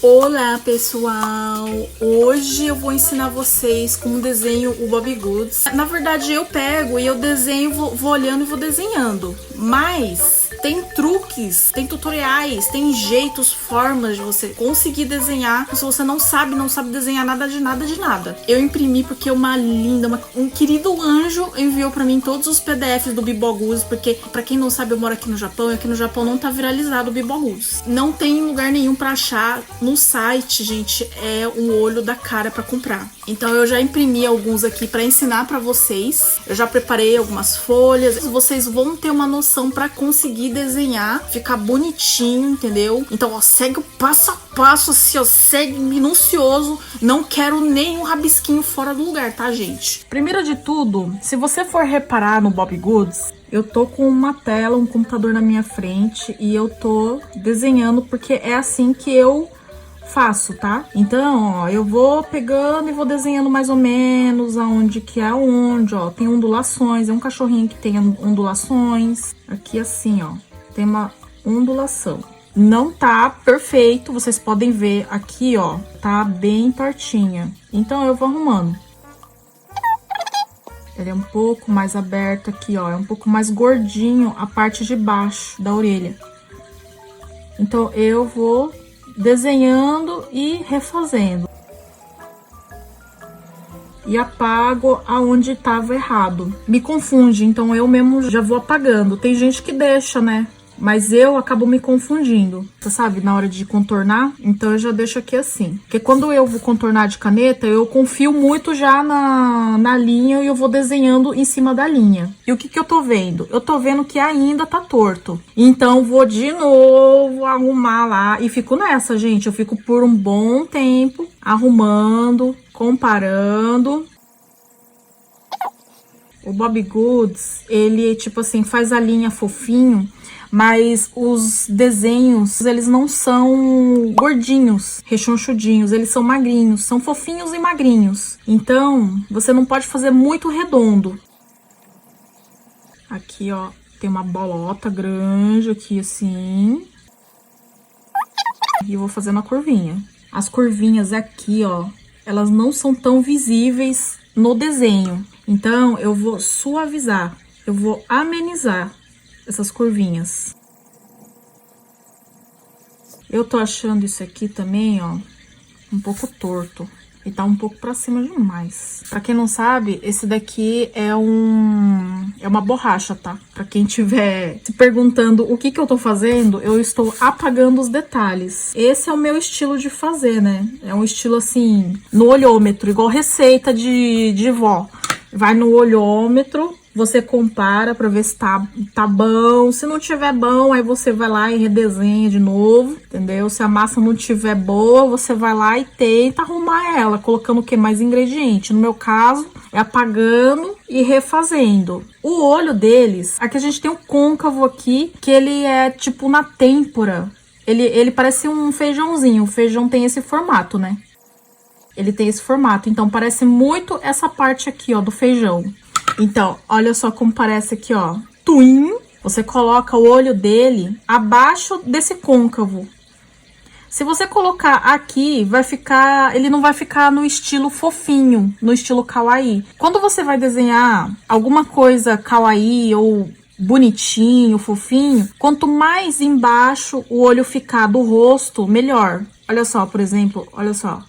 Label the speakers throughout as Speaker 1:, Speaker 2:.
Speaker 1: Olá pessoal, hoje eu vou ensinar vocês como desenho o Bobbie Goods. Na verdade eu pego e eu desenho, vou olhando e vou desenhando, mas tem truques, tem tutoriais, tem jeitos, formas de você conseguir desenhar. Se você não sabe desenhar nada de nada. Eu imprimi porque uma linda, um querido anjo enviou pra mim todos os PDFs do Bobbie Goods, porque pra quem não sabe eu moro aqui no Japão e aqui no Japão não tá viralizado o Bobbie Goods. Não tem lugar nenhum pra achar. No site, gente, é um olho da cara pra comprar. Então eu já imprimi alguns aqui pra ensinar pra vocês. Eu já preparei algumas folhas. Vocês vão ter uma noção pra conseguir desenhar, ficar bonitinho, entendeu? Então, ó, segue o passo a passo, assim, ó, segue minucioso. Não quero nenhum rabisquinho fora do lugar, tá, gente? Primeiro de tudo, se você for reparar no Bobbie Goods, eu tô com uma tela, um computador na minha frente e eu tô desenhando porque é assim que eu faço, tá? Então, ó, eu vou pegando e vou desenhando mais ou menos aonde que é onde, ó. Tem ondulações, é um cachorrinho que tem ondulações. Aqui assim, ó, tem uma ondulação. Não tá perfeito, vocês podem ver aqui, ó, tá bem tortinha. Então, eu vou arrumando. Ele é um pouco mais aberto aqui, ó, é um pouco mais gordinho a parte de baixo da orelha. Então, eu vou desenhando e refazendo. E apago aonde estava errado. Me confunde, então eu mesmo já vou apagando. Tem gente que deixa, né? Mas eu acabo me confundindo, você sabe, na hora de contornar. Então eu já deixo aqui assim. Porque quando eu vou contornar de caneta, eu confio muito já na linha e eu vou desenhando em cima da linha. E o que que eu tô vendo? Eu tô vendo que ainda tá torto. Então vou de novo arrumar lá e fico nessa, gente. Eu fico por um bom tempo arrumando, comparando. O Bobbie Goods, ele tipo assim, faz a linha fofinho. Mas os desenhos, eles não são gordinhos, rechonchudinhos, eles são magrinhos, são fofinhos e magrinhos. Então, você não pode fazer muito redondo. Aqui, ó, tem uma bolota grande aqui, assim. E eu vou fazendo a curvinha. As curvinhas aqui, ó, elas não são tão visíveis no desenho. Então, eu vou suavizar, eu vou amenizar essas curvinhas. Eu tô achando isso aqui também, ó, um pouco torto. E tá um pouco pra cima demais. Pra quem não sabe, esse daqui é uma borracha, tá? Pra quem tiver se perguntando o que que eu tô fazendo, eu estou apagando os detalhes. Esse é o meu estilo de fazer, né? É um estilo assim, no olhômetro, igual receita de vó. Vai no olhômetro, você compara pra ver se tá bom. Se não tiver bom, aí você vai lá e redesenha de novo, entendeu? Se a massa não tiver boa, você vai lá e tenta arrumar ela, colocando o que? Mais ingrediente. No meu caso, é apagando e refazendo. O olho deles, aqui a gente tem um côncavo aqui, que ele é tipo na têmpora. Ele parece um feijãozinho. O feijão tem esse formato, né? Ele tem esse formato, então parece muito essa parte aqui, ó, do feijão. Então, olha só como parece aqui, ó. Twin. Você coloca o olho dele abaixo desse côncavo. Se você colocar aqui, vai ficar... Ele não vai ficar no estilo fofinho, no estilo kawaii. Quando você vai desenhar alguma coisa kawaii ou bonitinho, fofinho, quanto mais embaixo o olho ficar do rosto, melhor. Olha só, por exemplo, olha só.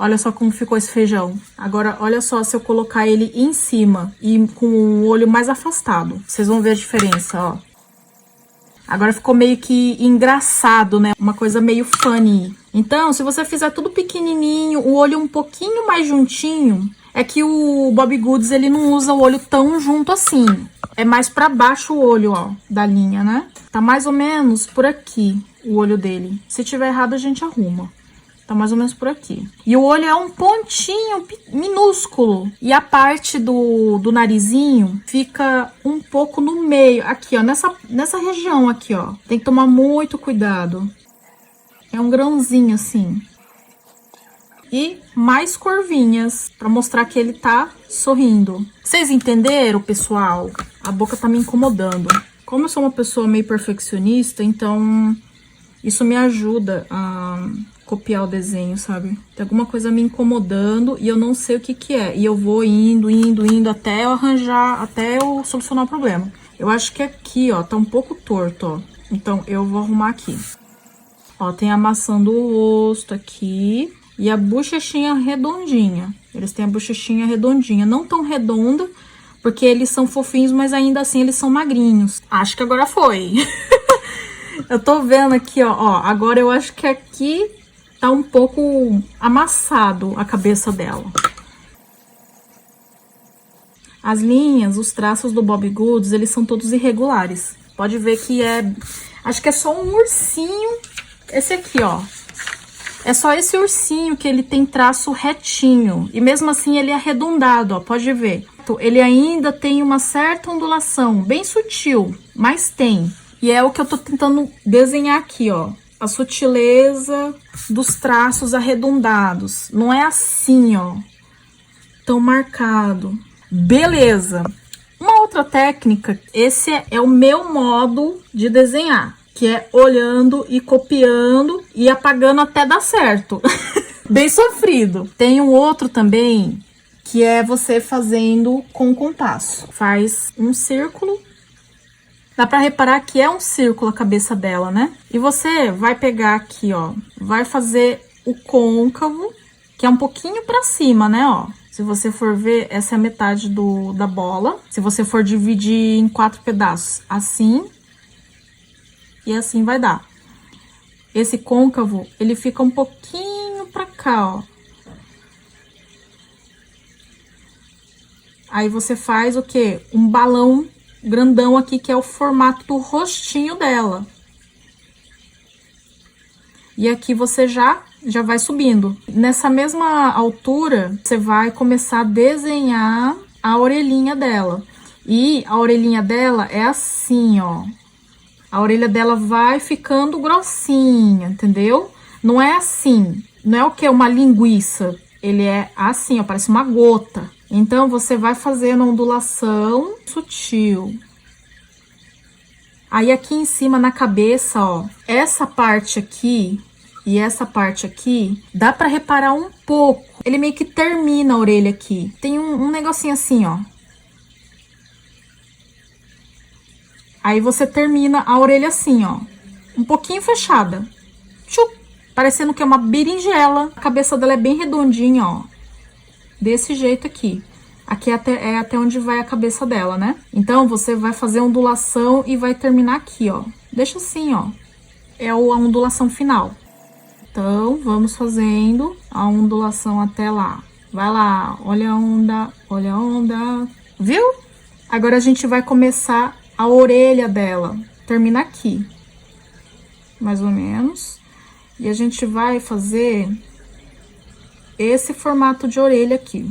Speaker 1: Olha só como ficou esse feijão. Agora, olha só se eu colocar ele em cima e com o olho mais afastado. Vocês vão ver a diferença, ó. Agora ficou meio que engraçado, né? Uma coisa meio funny. Então, se você fizer tudo pequenininho, o olho um pouquinho mais juntinho, é que o Bobbie Goods, ele não usa o olho tão junto assim. É mais pra baixo o olho, ó, da linha, né? Tá mais ou menos por aqui o olho dele. Se tiver errado, a gente arruma. Tá mais ou menos por aqui. E o olho é um pontinho minúsculo. E a parte do narizinho fica um pouco no meio. Aqui, ó. Nessa região aqui, ó. Tem que tomar muito cuidado. É um grãozinho assim. E mais curvinhas. Pra mostrar que ele tá sorrindo. Vocês entenderam, pessoal? A boca tá me incomodando. Como eu sou uma pessoa meio perfeccionista, então... isso me ajuda a copiar o desenho, sabe? Tem alguma coisa me incomodando e eu não sei o que que é. E eu vou indo até eu arranjar, até eu solucionar o problema. Eu acho que aqui, ó, tá um pouco torto, ó. Então, eu vou arrumar aqui. Ó, tem a maçã do rosto aqui e a bochechinha redondinha. Eles têm a bochechinha redondinha, não tão redonda, porque eles são fofinhos, mas ainda assim eles são magrinhos. Acho que agora foi. Eu tô vendo aqui, ó, agora eu acho que aqui tá um pouco amassado a cabeça dela. As linhas, os traços do Bobbie Goods, eles são todos irregulares. Pode ver que acho que é só um ursinho. Esse aqui, ó. É só esse ursinho que ele tem traço retinho. E mesmo assim ele é arredondado, ó. Pode ver. Ele ainda tem uma certa ondulação, bem sutil, mas tem. E é o que eu tô tentando desenhar aqui, ó. A sutileza dos traços arredondados. Não é assim, ó. Tão marcado. Beleza. Uma outra técnica, esse é o meu modo de desenhar. Que é olhando e copiando e apagando até dar certo. Bem sofrido. Tem um outro também, que é você fazendo com compasso. Faz um círculo. Dá pra reparar que é um círculo a cabeça dela, né? E você vai pegar aqui, ó. Vai fazer o côncavo, que é um pouquinho pra cima, né, ó. Se você for ver, essa é a metade da bola. Se você for dividir em 4 pedaços, assim... E assim vai dar. Esse côncavo, ele fica um pouquinho pra cá, ó. Aí você faz o quê? Um balão grandão aqui, que é o formato do rostinho dela. E aqui você já vai subindo. Nessa mesma altura, você vai começar a desenhar a orelhinha dela. E a orelhinha dela é assim, ó. A orelha dela vai ficando grossinha, entendeu? Não é assim, não é o que? Uma linguiça. Ele é assim, ó, parece uma gota. Então, você vai fazendo uma ondulação sutil. Aí, aqui em cima, na cabeça, ó, essa parte aqui e essa parte aqui, dá pra reparar um pouco. Ele meio que termina a orelha aqui. Tem um negocinho assim, ó. Aí você termina a orelha assim, ó, um pouquinho fechada. Tchup, parecendo que é uma berinjela. A cabeça dela é bem redondinha, ó. Desse jeito aqui. Aqui é até onde vai a cabeça dela, né? Então, você vai fazer a ondulação e vai terminar aqui, ó. Deixa assim, ó. É a ondulação final. Então, vamos fazendo a ondulação até lá. Vai lá, olha a onda, olha a onda. Viu? Agora, a gente vai começar a orelha dela. Termina aqui. Mais ou menos. E a gente vai fazer esse formato de orelha aqui.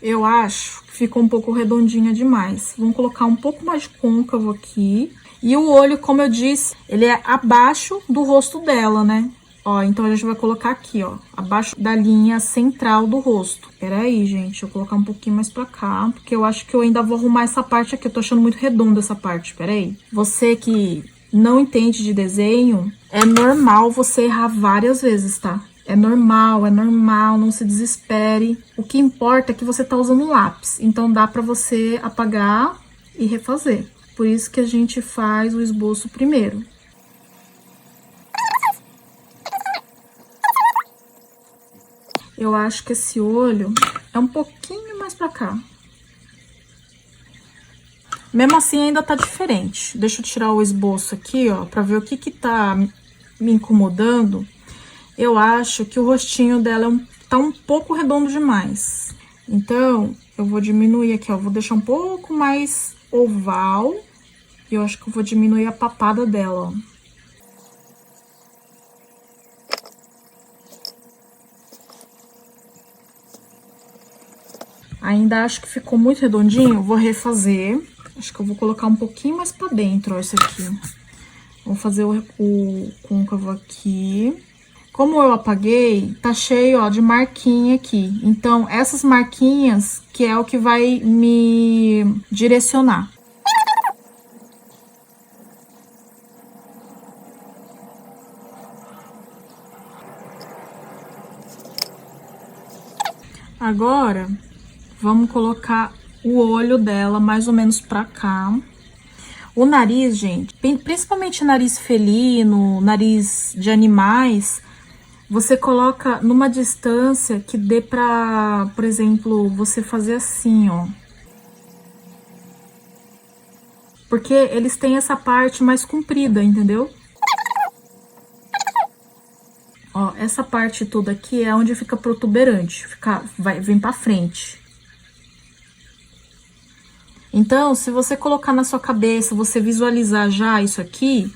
Speaker 1: Eu acho que ficou um pouco redondinha demais. Vamos colocar um pouco mais de côncavo aqui. E o olho, como eu disse, ele é abaixo do rosto dela, né? Ó, então a gente vai colocar aqui, ó, abaixo da linha central do rosto. Pera aí, gente, deixa eu colocar um pouquinho mais pra cá, porque eu acho que eu ainda vou arrumar essa parte aqui. Eu tô achando muito redonda essa parte, pera aí. Você que não entende de desenho, é normal você errar várias vezes, tá? É normal, não se desespere. O que importa é que você tá usando lápis, então dá pra você apagar e refazer. Por isso que a gente faz o esboço primeiro. Eu acho que esse olho é um pouquinho mais pra cá. Mesmo assim, ainda tá diferente. Deixa eu tirar o esboço aqui, ó, pra ver o que que tá me incomodando. Eu acho que o rostinho dela tá um pouco redondo demais. Então, eu vou diminuir aqui, ó. Vou deixar um pouco mais oval. E eu acho que eu vou diminuir a papada dela, ó. Ainda acho que ficou muito redondinho, vou refazer. Acho que eu vou colocar um pouquinho mais pra dentro, ó, esse aqui. Vou fazer o côncavo aqui. Como eu apaguei, tá cheio, ó, de marquinha aqui. Então, essas marquinhas que é o que vai me direcionar. Agora, vamos colocar o olho dela mais ou menos pra cá. O nariz, gente, principalmente nariz felino, nariz de animais, você coloca numa distância que dê pra, por exemplo, você fazer assim, ó. Porque eles têm essa parte mais comprida, entendeu? Ó, essa parte toda aqui é onde fica protuberante, vem pra frente. Então, se você colocar na sua cabeça, você visualizar já isso aqui,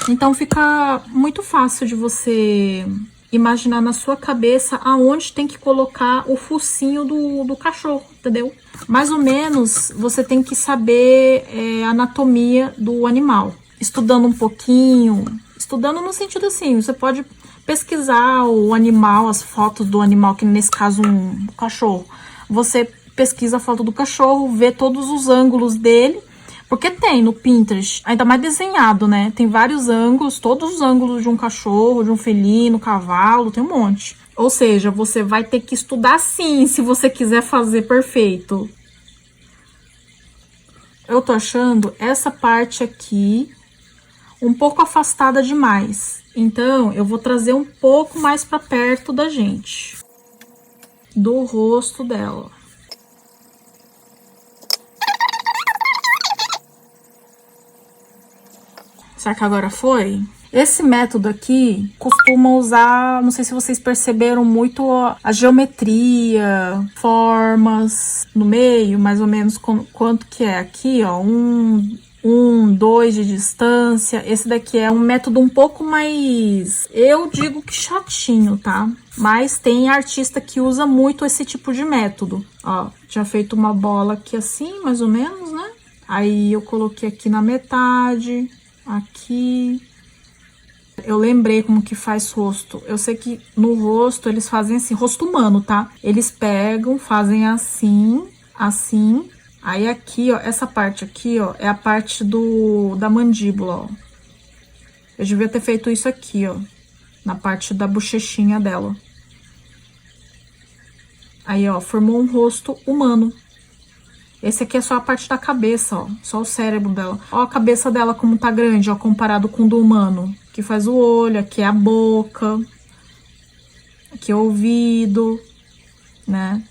Speaker 1: então fica muito fácil de você imaginar na sua cabeça aonde tem que colocar o focinho do cachorro, entendeu? Mais ou menos, você tem que saber a anatomia do animal. Estudando um pouquinho, estudando no sentido assim, você pode pesquisar o animal, as fotos do animal, que nesse caso um cachorro. Você pesquisa a foto do cachorro, vê todos os ângulos dele, porque tem no Pinterest, ainda mais desenhado, né? Tem vários ângulos, todos os ângulos de um cachorro, de um felino, cavalo, tem um monte. Ou seja, você vai ter que estudar sim, se você quiser fazer perfeito. Eu tô achando essa parte aqui um pouco afastada demais. Então, eu vou trazer um pouco mais pra perto da gente. Do rosto dela. Será que agora foi? Esse método aqui costuma usar, não sei se vocês perceberam muito a geometria, formas no meio, mais ou menos quanto que é aqui, ó, 2 de distância. Esse daqui é um método um pouco mais, eu digo que chatinho, tá? Mas tem artista que usa muito esse tipo de método. Ó, tinha feito uma bola aqui assim, mais ou menos, né? Aí eu coloquei aqui na metade, aqui. Eu lembrei como que faz rosto. Eu sei que no rosto eles fazem assim, rosto humano, tá? Eles pegam, fazem assim, assim. Aí aqui, ó, essa parte aqui, ó, é a parte da mandíbula, ó. Eu devia ter feito isso aqui, ó, na parte da bochechinha dela. Aí, ó, formou um rosto humano. Esse aqui é só a parte da cabeça, ó, só o cérebro dela. Ó a cabeça dela como tá grande, ó, comparado com o do humano. Aqui faz o olho, aqui é a boca, aqui é o ouvido, né?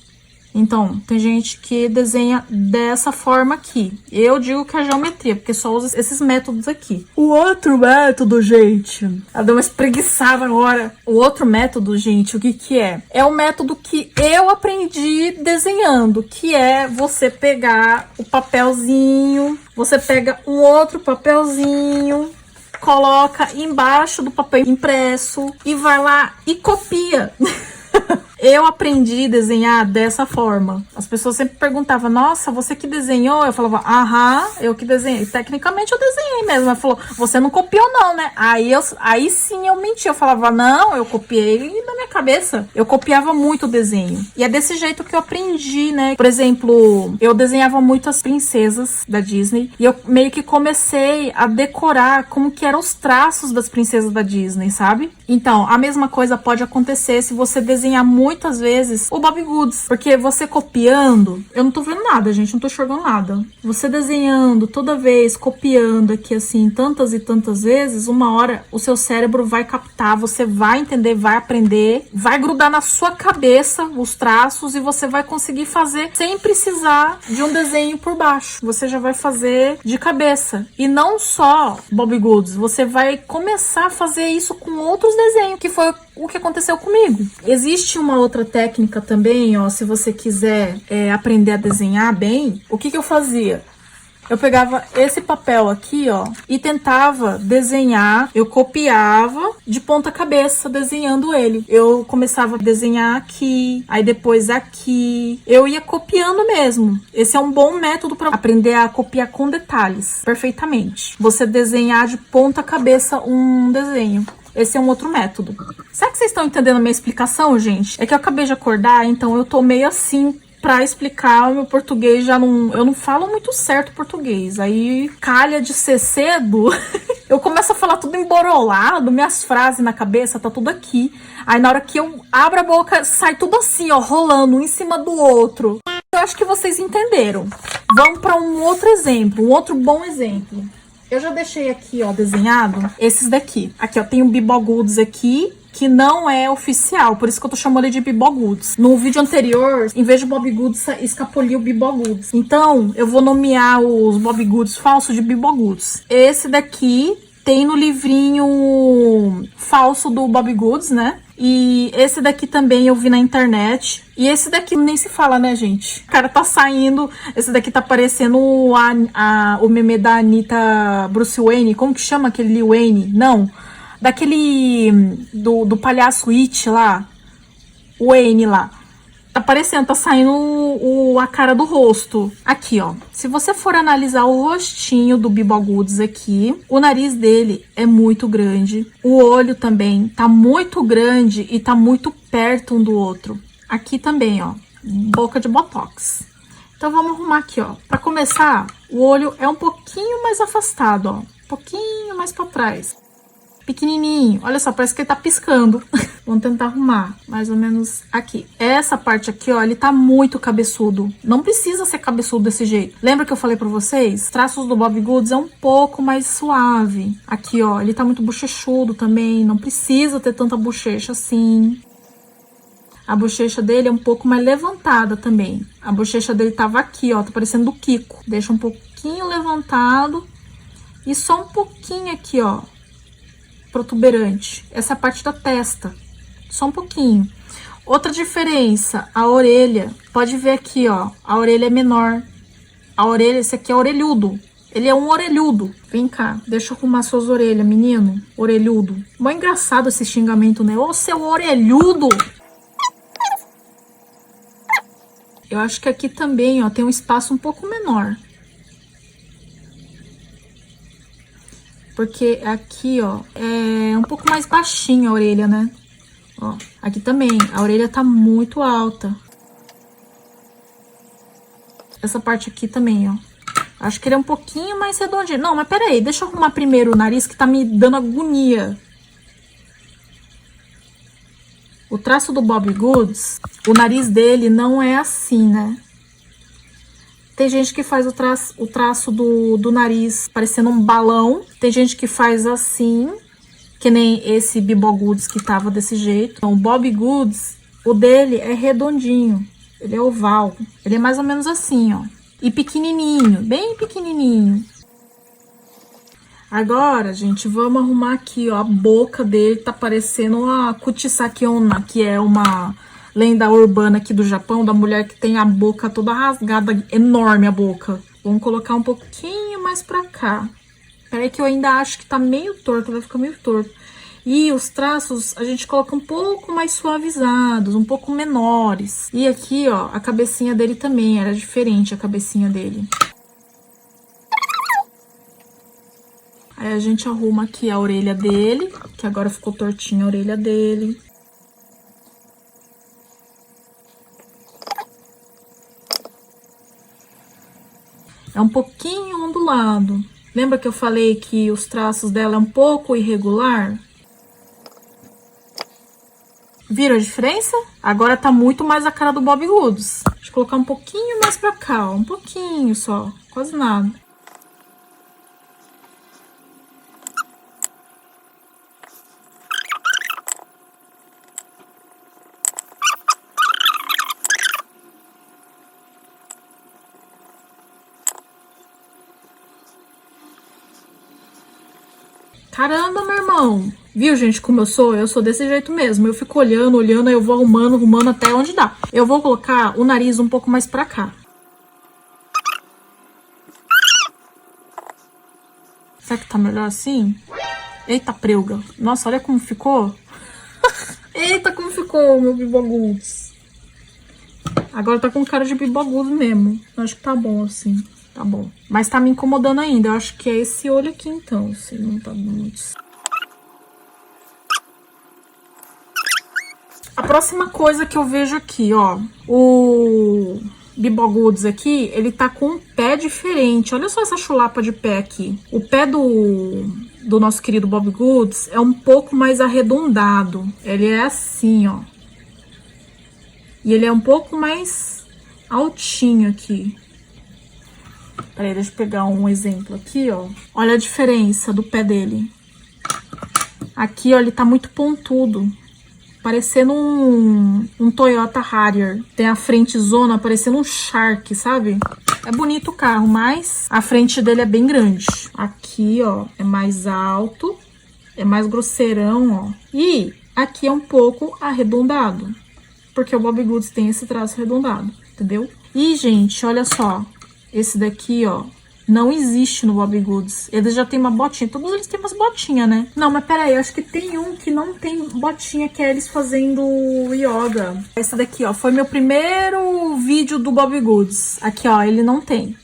Speaker 1: Então, tem gente que desenha dessa forma aqui. Eu digo que é geometria, porque só usa esses métodos aqui. O outro método, gente... Ela deu uma espreguiçada agora. O outro método, gente, o que que é? É o método que eu aprendi desenhando, que é você pegar o papelzinho, você pega um outro papelzinho, coloca embaixo do papel impresso e vai lá e copia. Eu aprendi a desenhar dessa forma. As pessoas sempre perguntavam, nossa, você que desenhou? Eu falava, aham, eu que desenhei. Tecnicamente eu desenhei mesmo. Ela falou, você não copiou não, né? Aí sim eu menti. Eu falava, não, eu copiei na minha cabeça. Eu copiava muito o desenho. E é desse jeito que eu aprendi, né? Por exemplo, eu desenhava muito as princesas da Disney. E eu meio que comecei a decorar como que eram os traços das princesas da Disney, sabe? Então, a mesma coisa pode acontecer se você desenhar muitas vezes o Bobbie Goods, porque você copiando, eu não tô vendo nada, gente, não tô enxergando nada. Você desenhando toda vez, copiando aqui assim, tantas e tantas vezes, uma hora o seu cérebro vai captar, você vai entender, vai aprender, vai grudar na sua cabeça os traços e você vai conseguir fazer sem precisar de um desenho por baixo. Você já vai fazer de cabeça. E não só Bobbie Goods, você vai começar a fazer isso com outros desenhos, que foi o que aconteceu comigo. Existe uma outra técnica também, ó, se você quiser aprender a desenhar bem, o que que eu fazia? Eu pegava esse papel aqui, ó, e tentava desenhar, eu copiava de ponta cabeça, desenhando ele. Eu começava a desenhar aqui, aí depois aqui. Eu ia copiando mesmo. Esse é um bom método para aprender a copiar com detalhes, perfeitamente. Você desenhar de ponta cabeça um desenho. Esse é um outro método. Será que vocês estão entendendo a minha explicação, gente? É que eu acabei de acordar, então eu tô meio assim, pra explicar o meu português já não... Eu não falo muito certo português. Aí, calha de ser cedo, eu começo a falar tudo emborolado, minhas frases na cabeça, tá tudo aqui. Aí, na hora que eu abro a boca, sai tudo assim, ó, rolando um em cima do outro. Eu acho que vocês entenderam. Vamos pra um outro exemplo, um outro bom exemplo. Eu já deixei aqui, ó, desenhado esses daqui. Aqui, ó, tem o Bibogoods aqui, que não é oficial, por isso que eu tô chamando ele de Bibogoods. No vídeo anterior, em vez de Bobbie Goods, escapuliu o Bibogoods. Então, eu vou nomear os Bobbie Goods falsos de Bibogoods. Esse daqui tem no livrinho falso do Bobbie Goods, né? E esse daqui também eu vi na internet. E esse daqui nem se fala, né, gente? O cara tá saindo... Esse daqui tá parecendo o meme da Anitta Bruce Wayne. Como que chama aquele Lil Wayne? Não. Daquele... Do palhaço It lá. O Wayne lá. Tá parecendo, tá saindo a cara do rosto. Aqui, ó. Se você for analisar o rostinho do Bibogoods aqui, o nariz dele é muito grande. O olho também tá muito grande e tá muito perto um do outro. Aqui também, ó. Boca de botox. Então, vamos arrumar aqui, ó. Pra começar, o olho é um pouquinho mais afastado, ó. Um pouquinho mais pra trás. Pequenininho. Olha só, parece que ele tá piscando. Vamos tentar arrumar mais ou menos aqui. Essa parte aqui, ó, ele tá muito cabeçudo. Não precisa ser cabeçudo desse jeito. Lembra que eu falei pra vocês? Os traços do Bobbie Goods é um pouco mais suave. Aqui, ó, ele tá muito bochechudo também. Não precisa ter tanta bochecha assim. A bochecha dele é um pouco mais levantada também. A bochecha dele tava aqui, ó, tá parecendo do Kiko. Deixa um pouquinho levantado. E só um pouquinho aqui, ó, protuberante. Essa parte da testa. Só um pouquinho. Outra diferença, a orelha. Pode ver aqui, ó. A orelha é menor. A orelha, esse aqui é orelhudo. Ele é um orelhudo. Vem cá, deixa eu arrumar suas orelhas, menino. Orelhudo. Mó engraçado esse xingamento, né? Ô, seu orelhudo! Eu acho que aqui também, ó, tem um espaço um pouco menor. Porque aqui, ó, é um pouco mais baixinha a orelha, né? Ó, aqui também, a orelha tá muito alta. Essa parte aqui também, ó. Acho que ele é um pouquinho mais redondinho. Não, mas peraí, deixa eu arrumar primeiro o nariz que tá me dando agonia. O traço do Bobbie Goods, o nariz dele não é assim, né? Tem gente que faz o traço do nariz parecendo um balão. Tem gente que faz assim, que nem esse Bibogoods que tava desse jeito. Então, o Bobbie Goods, o dele é redondinho. Ele é oval. Ele é mais ou menos assim, ó. E pequenininho, bem pequenininho. Agora, gente, vamos arrumar aqui, ó. A boca dele tá parecendo a Kuchisake Onna, que é uma lenda urbana aqui do Japão, da mulher que tem a boca toda rasgada, enorme a boca. Vamos colocar um pouquinho mais pra cá. Peraí que eu ainda acho que tá meio torto, vai ficar meio torto. E os traços a gente coloca um pouco mais suavizados, um pouco menores. E aqui, ó, a cabecinha dele também era diferente, a cabecinha dele. Aí a gente arruma aqui a orelha dele, que agora ficou tortinha a orelha dele. É um pouquinho ondulado. Lembra que eu falei que os traços dela é um pouco irregular? Viram a diferença? Agora tá muito mais a cara do Bobbie Goods. Deixa eu colocar um pouquinho mais pra cá, ó. Um pouquinho só, quase nada. Caramba, meu irmão. Viu, gente, como eu sou? Eu sou desse jeito mesmo. Eu fico olhando, olhando, aí eu vou arrumando até onde dá. Eu vou colocar o nariz um pouco mais pra cá. Será que tá melhor assim? Eita, preuga. Nossa, olha como ficou. Eita, como ficou, meu Bibogoods. Agora tá com cara de Bibogoods mesmo. Eu acho que tá bom assim. Tá bom. Mas tá me incomodando ainda. Eu acho que é esse olho aqui, então. Se não tá muito... A próxima coisa que eu vejo aqui, ó, o Bibogoods aqui, ele tá com um pé diferente. Olha só essa chulapa de pé aqui. O pé do nosso querido Bobigoods é um pouco mais arredondado. Ele é assim, ó. E ele é um pouco mais altinho aqui. Peraí, deixa eu pegar um exemplo aqui, ó. Olha a diferença do pé dele. Aqui, ó, ele tá muito pontudo. Parecendo um Toyota Harrier. Tem a frente zona parecendo um Shark, sabe? É bonito o carro, mas a frente dele é bem grande. Aqui, ó, é mais alto. É mais grosseirão, ó. E aqui é um pouco arredondado. Porque o Bobigoods tem esse traço arredondado, entendeu? E, gente, olha só. Esse daqui, ó, não existe no Bobigoods. Eles já tem uma botinha. Todos eles têm umas botinhas, né? Não, mas peraí, eu acho que tem um que não tem botinha, que é eles fazendo yoga. Esse daqui, ó, foi meu primeiro vídeo do Bobigoods. Aqui, ó, ele não tem.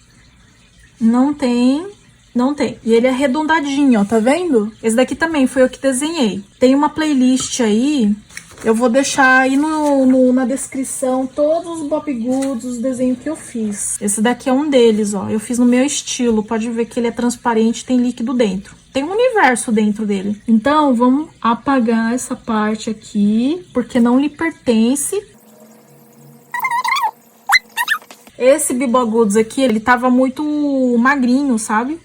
Speaker 1: Não tem. Não tem. E ele é arredondadinho, ó, tá vendo? Esse daqui também foi eu que desenhei. Tem uma playlist aí. Eu vou deixar aí na descrição todos os Bobigoods, os desenhos que eu fiz. Esse daqui é um deles, ó. Eu fiz no meu estilo. Pode ver que ele é transparente, tem líquido dentro. Tem um universo dentro dele. Então, vamos apagar essa parte aqui, porque não lhe pertence. Esse Bibogoods aqui, ele tava muito magrinho, sabe?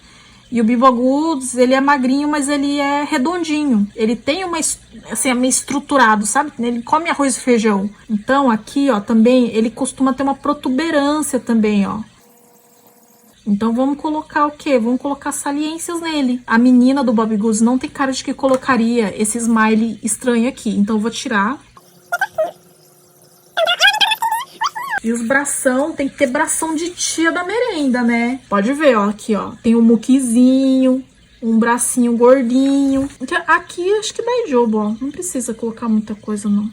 Speaker 1: E o Bibogoods, ele é magrinho, mas ele é redondinho. Ele tem uma, assim, é meio estruturado, sabe? Ele come arroz e feijão. Então, aqui, ó, também, ele costuma ter uma protuberância também, ó. Então, vamos colocar o quê? Vamos colocar saliências nele. A menina do Bobigoods não tem cara de que colocaria esse smile estranho aqui. Então, eu vou tirar. E os bração, tem que ter bração de tia da merenda, né? Pode ver, ó, aqui, ó. Tem um muquizinho, um bracinho gordinho. Aqui, acho que dá jogo, ó. Não precisa colocar muita coisa, não.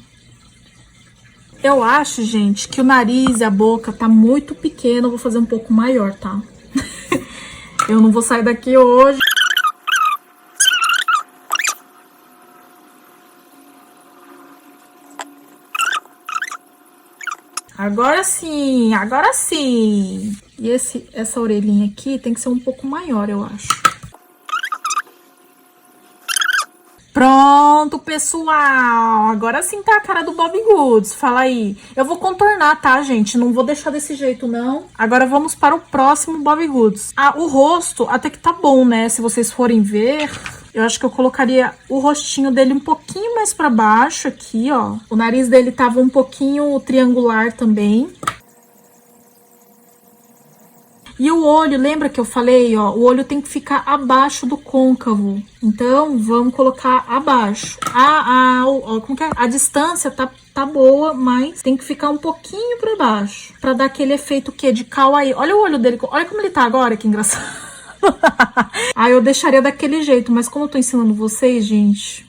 Speaker 1: Eu acho, gente, que o nariz e a boca tá muito pequeno. Eu vou fazer um pouco maior, tá? Eu não vou sair daqui hoje. Agora sim, agora sim. E essa orelhinha aqui tem que ser um pouco maior, eu acho. Pronto, pessoal. Agora sim tá a cara do Bobigoods. Fala aí. Eu vou contornar, tá, gente? Não vou deixar desse jeito, não. Agora vamos para o próximo Bobigoods. Ah, o rosto até que tá bom, né? Se vocês forem ver... Eu acho que eu colocaria o rostinho dele um pouquinho mais pra baixo aqui, ó. O nariz dele tava um pouquinho triangular também. E o olho, lembra que eu falei, ó? O olho tem que ficar abaixo do côncavo. Então, vamos colocar abaixo. Como que é? A distância tá boa, mas tem que ficar um pouquinho pra baixo. Pra dar aquele efeito que de kawaii. Olha o olho dele, olha como ele tá agora, que engraçado. Ah, eu deixaria daquele jeito, mas como eu tô ensinando vocês, gente...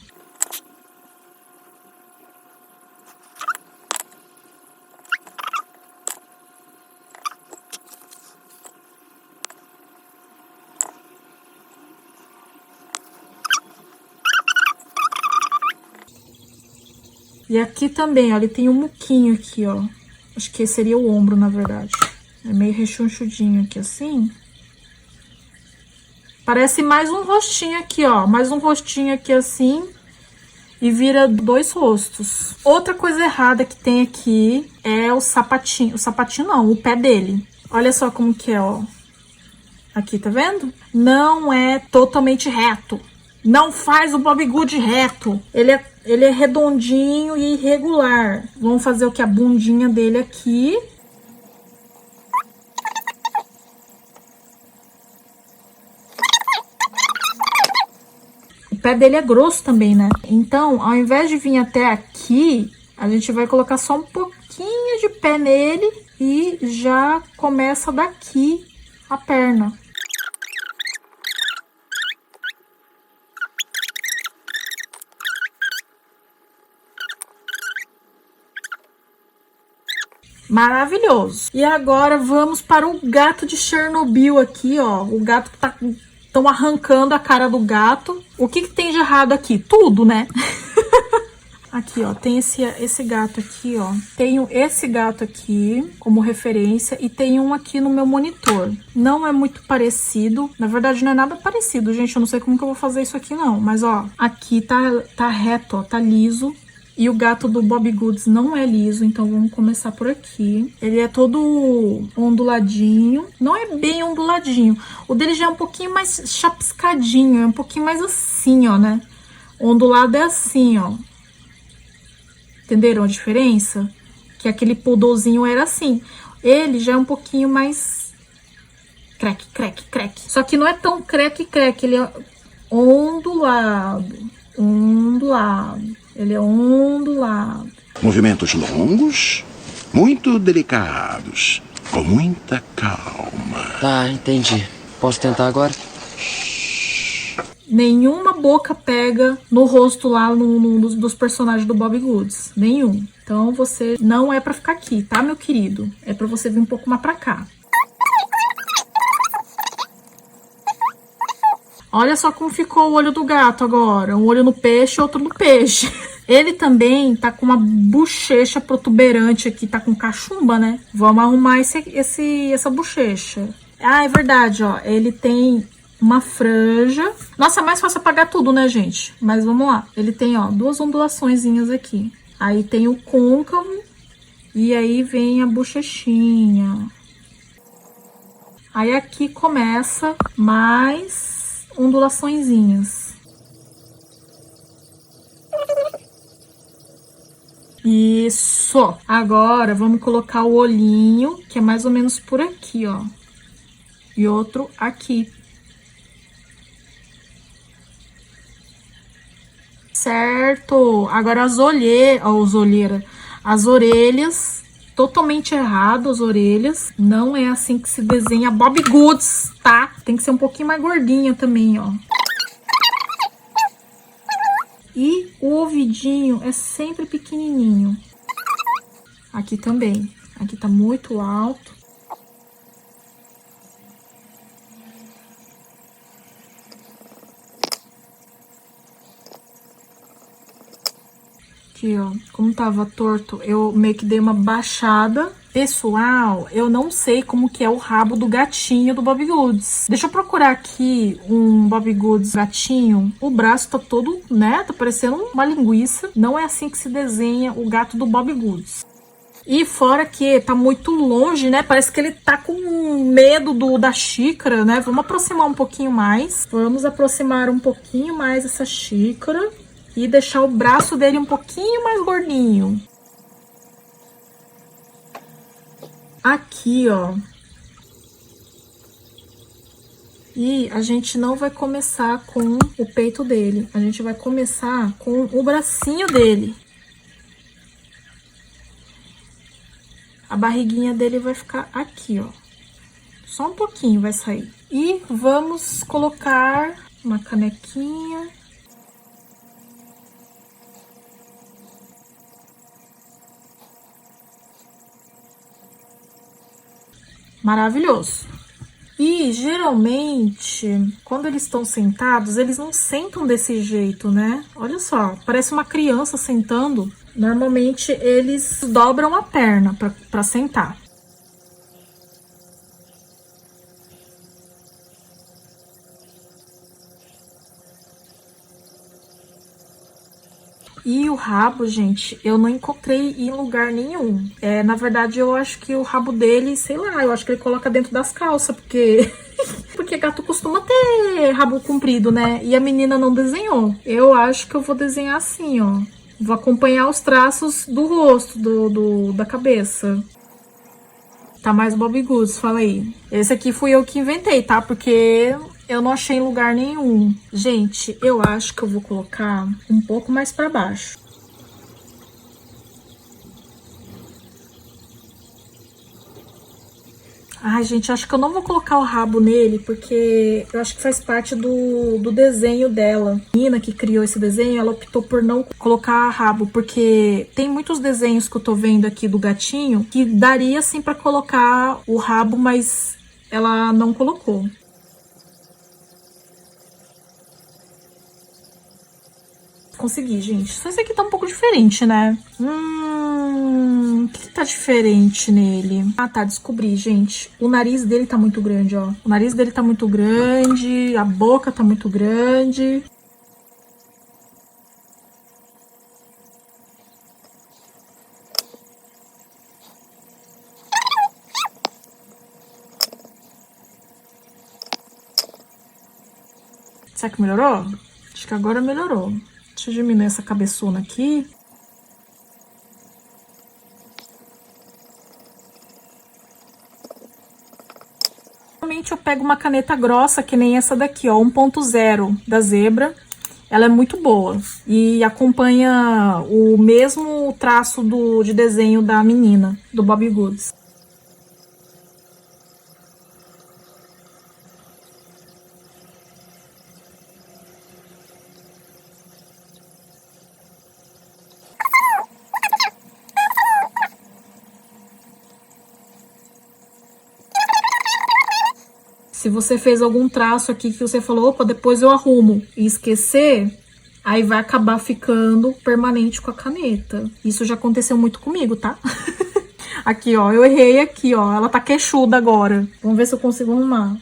Speaker 1: E aqui também, ó, ele tem um muquinho aqui, ó. Acho que esse seria o ombro, na verdade. É meio rechonchudinho aqui, assim. Parece mais um rostinho aqui, ó. Mais um rostinho aqui assim. E vira dois rostos. Outra coisa errada que tem aqui é o sapatinho. O sapatinho não, o pé dele. Olha só como que é, ó. Aqui, tá vendo? Não é totalmente reto. Não faz o Bobigood reto. Ele é redondinho e irregular. Vamos fazer o que? A bundinha dele aqui. O pé dele é grosso também, né? Então, ao invés de vir até aqui, a gente vai colocar só um pouquinho de pé nele e já começa daqui a perna. Maravilhoso. E agora vamos para o gato de Chernobyl aqui, ó. O gato que tá... Estão arrancando a cara do gato. O que tem de errado aqui? Tudo, né? Aqui, ó, tem esse gato aqui, ó. Tenho esse gato aqui como referência e tem um aqui no meu monitor. Não é muito parecido, na verdade não é nada parecido, gente. Eu não sei como que eu vou fazer isso aqui não, mas ó, aqui tá reto, ó, tá liso. E o gato do Bobbie Goods não é liso, então vamos começar por aqui. Ele é todo onduladinho. Não é bem onduladinho. O dele já é um pouquinho mais chapiscadinho, é um pouquinho mais assim, ó, né? O ondulado é assim, ó. Entenderam a diferença? Que aquele poodlezinho era assim. Ele já é um pouquinho mais... Crack, crack, crack. Só que não é tão crack, crack. Ele é ondulado. Ondulado. Ele é ondulado.
Speaker 2: Movimentos longos, muito delicados, com muita calma.
Speaker 3: Tá, entendi. Posso tentar agora?
Speaker 1: Nenhuma boca pega no rosto lá dos personagens do Bobbie Goods. Nenhum. Então você não é pra ficar aqui, tá, meu querido? É pra você vir um pouco mais pra cá. Olha só como ficou o olho do gato agora. Um olho no peixe, outro no peixe. Ele também tá com uma bochecha protuberante aqui, tá com cachumba, né? Vamos arrumar essa bochecha. Ah, é verdade, ó. Ele tem uma franja. Nossa, é mais fácil apagar tudo, né, gente? Mas vamos lá. Ele tem, ó, duas ondulaçõezinhas aqui. Aí tem o côncavo e aí vem a bochechinha. Aí aqui começa mais ondulaçõezinhas. Isso! Agora vamos colocar o olhinho, que é mais ou menos por aqui, ó. E outro aqui. Certo! Agora as orelhas, totalmente errado as orelhas. Não é assim que se desenha Bobbie Goods, tá? Tem que ser um pouquinho mais gordinha também, ó. E o ouvidinho é sempre pequenininho. Aqui também. Aqui tá muito alto. Aqui, ó. Como tava torto, eu meio que dei uma baixada. Pessoal, eu não sei como que é o rabo do gatinho do Bobbie Goods. Deixa eu procurar aqui um Bobbie Goods gatinho. O braço tá todo, né? Tá parecendo uma linguiça. Não é assim que se desenha o gato do Bobbie Goods. E fora que tá muito longe, né? Parece que ele tá com medo da xícara, né? Vamos aproximar um pouquinho mais. Vamos aproximar um pouquinho mais essa xícara. E deixar o braço dele um pouquinho mais gordinho. Aqui, ó. E a gente não vai começar com o peito dele. A gente vai começar com o bracinho dele. A barriguinha dele vai ficar aqui, ó. Só um pouquinho vai sair. E vamos colocar uma canequinha. Maravilhoso. E geralmente, quando eles estão sentados, eles não sentam desse jeito, né? Olha só, parece uma criança sentando. Normalmente eles dobram a perna para sentar. E o rabo, gente, eu não encontrei em lugar nenhum. Na verdade, eu acho que o rabo dele, sei lá, eu acho que ele coloca dentro das calças, porque... porque gato costuma ter rabo comprido, né? E a menina não desenhou. Eu acho que eu vou desenhar assim, ó. Vou acompanhar os traços do rosto, da cabeça. Tá mais Bobbie Goods, fala aí. Esse aqui fui eu que inventei, tá? Porque... eu não achei em lugar nenhum. Gente, eu acho que eu vou colocar um pouco mais pra baixo. Ai, gente, acho que eu não vou colocar o rabo nele, porque eu acho que faz parte do desenho dela. A menina que criou esse desenho, ela optou por não colocar rabo, porque tem muitos desenhos que eu tô vendo aqui do gatinho que daria, sim, pra colocar o rabo, mas ela não colocou. Consegui, gente. Só esse aqui tá um pouco diferente, né? O que tá diferente nele? Ah, tá, descobri, gente. O nariz dele tá muito grande, ó. O nariz dele tá muito grande, a boca tá muito grande. Será que melhorou? Acho que agora melhorou. Deixa eu diminuir essa cabeçona aqui. Normalmente eu pego uma caneta grossa, que nem essa daqui, ó, 1.0 da Zebra. Ela é muito boa e acompanha o mesmo traço de desenho da menina, do Bobbie Goods. Se você fez algum traço aqui que você falou, opa, depois eu arrumo e esquecer, aí vai acabar ficando permanente com a caneta. Isso já aconteceu muito comigo, tá? Aqui, ó, eu errei aqui, ó, ela tá queixuda agora. Vamos ver se eu consigo arrumar.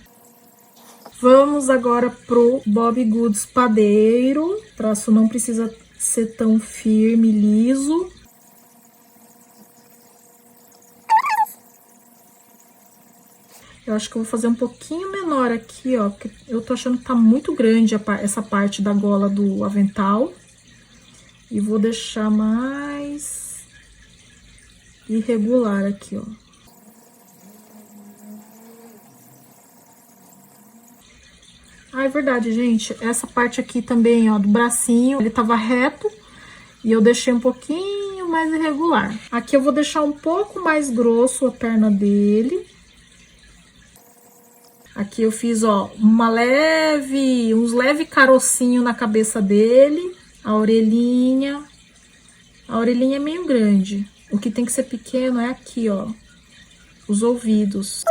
Speaker 1: Vamos agora pro Bobbie Goods padeiro. O traço não precisa ser tão firme, liso. Eu acho que eu vou fazer um pouquinho menor aqui, ó, porque eu tô achando que tá muito grande essa parte da gola do avental. E vou deixar mais irregular aqui, ó. Ah, é verdade, gente, essa parte aqui também, ó, do bracinho, ele tava reto e eu deixei um pouquinho mais irregular. Aqui eu vou deixar um pouco mais grosso a perna dele. Aqui eu fiz, ó, uns leve carocinho na cabeça dele, a orelhinha. A orelhinha é meio grande. O que tem que ser pequeno é aqui, ó, os ouvidos.